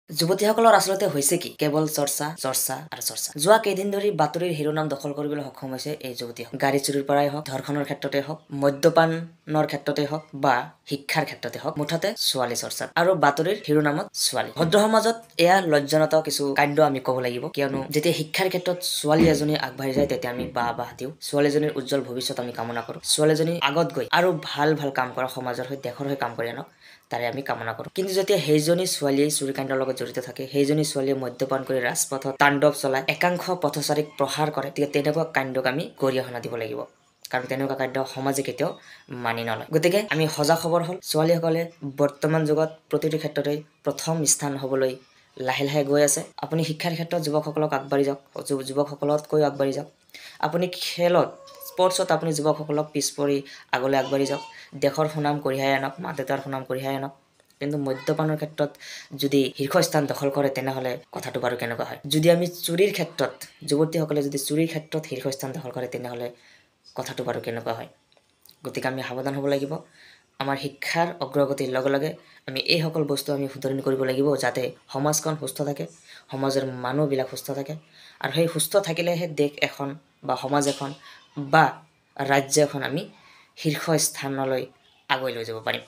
যুৱতীসকলৰ আচলতে হৈছে কি কেৱল চৰ্চা চৰ্চা আৰু চৰ্চা যোৱা কেইদিন ধৰি বাতৰিৰ শিৰোনাম দখল কৰিবলৈ সক্ষম হৈছে এই যুৱতীসকল গাড়ী চুৰিৰ পৰাই হওক ধৰ্ষণৰ ক্ষেত্ৰতে হওক মদ্যপানৰ ক্ষেত্ৰতে হওক বা শিক্ষাৰ ক্ষেত্ৰতে হওক মুঠতে ছোৱালী চৰ্চা আৰু বাতৰিৰ শিৰোনামত ছোৱালী ভদ্ৰ সমাজত এয়া লজ্জানত কিছু কাণ্ড আমি ক'ব লাগিব কিয়নো যেতিয়া শিক্ষাৰ ক্ষেত্ৰত ছোৱালী এজনী আগবাঢ়ি যায় তেতিয়া আমি বাহ দিওঁ ছোৱালীজনীৰ উজ্জ্বল ভৱিষ্যত আমি কামনা কৰোঁ ছোৱালীজনী আগত গৈ আৰু ভাল কাম কৰা সমাজৰ হৈ দেশৰ হৈ কাম কৰি আনক তাৰে আমি কামনা কৰোঁ কিন্তু যেতিয়া সেইজনী ছোৱালীয়ে চুৰিকাণ্ডৰ লগত জড়িত থাকে সেইজনী ছোৱালীয়ে মদ্যপান কৰি ৰাজপথত তাণ্ডৱ চলাই একাংশ পথচাৰীক প্ৰহাৰ কৰে তেতিয়া তেনেকুৱা কাণ্ডক আমি গৰিহণা দিব লাগিব কাৰণ তেনেকুৱা কাণ্ড সমাজে কেতিয়াও মানি নলয় গতিকে আমি সজাগ খবৰ হ'ল ছোৱালীসকলে বৰ্তমান যুগত প্ৰতিটো ক্ষেত্ৰতে প্ৰথম স্থান হ'বলৈ লাহে লাহে গৈ আছে আপুনি শিক্ষাৰ ক্ষেত্ৰত যুৱকসকলক আগবাঢ়ি যাওক যুৱকসকলতকৈ আগবাঢ়ি যাওক আপুনি খেলত স্পৰ্টছত আপুনি যুৱকসকলক পিছ পৰি আগলৈ আগবাঢ়ি যাওক দেশৰ সুনাম কঢ়িয়াই আনক মা দেউতাৰ সুনাম কঢ়িয়াই আনক কিন্তু মদ্যপানৰ ক্ষেত্ৰত যদি শীৰ্ষস্থান দখল কৰে তেনেহ'লে কথাটো বাৰু কেনেকুৱা হয় যদি আমি চুৰিৰ ক্ষেত্ৰত যুৱতীসকলে যদি চুৰিৰ ক্ষেত্ৰত শীৰ্ষস্থান দখল কৰে তেনেহ'লে কথাটো বাৰু কেনেকুৱা হয় গতিকে আমি সাৱধান হ'ব লাগিব আমাৰ শিক্ষাৰ অগ্ৰগতিৰ লগে লগে আমি এই সকল বস্তু আমি শুধৰণি কৰিব লাগিব যাতে সমাজখন সুস্থ থাকে সমাজৰ মানুহবিলাক সুস্থ থাকে আৰু সেই সুস্থ থাকিলেহে দেশ এখন বা সমাজ এখন বা ৰাজ্য এখন আমি শীৰ্ষ স্থানলৈ আগুৱাই লৈ যাব পাৰিম